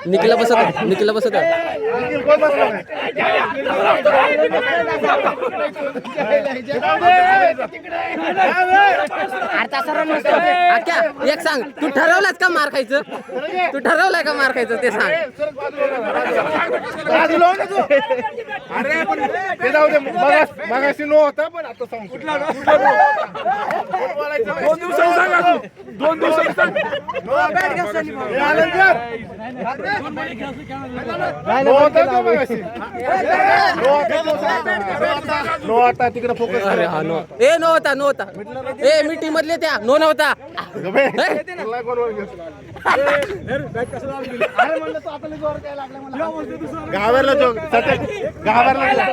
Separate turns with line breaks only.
निखिला बसत निखिला बसत एक सांग, तू ठरवलास का मार खायचं? तू ठरवलाय का मार खायचं ते सांग.
अरे पण ते जाऊ दे, मगाशी नो होता पण आता सांग. 2 दिवसांनी सांगा तू. 2 दिवसांनी सांग. नो आता तिकडे फोकस.
अरे हा नो. ए नो होता, नो होता. ए मी टीम मधले त्या नो नव्हता.
घाबरला तो घाबरला.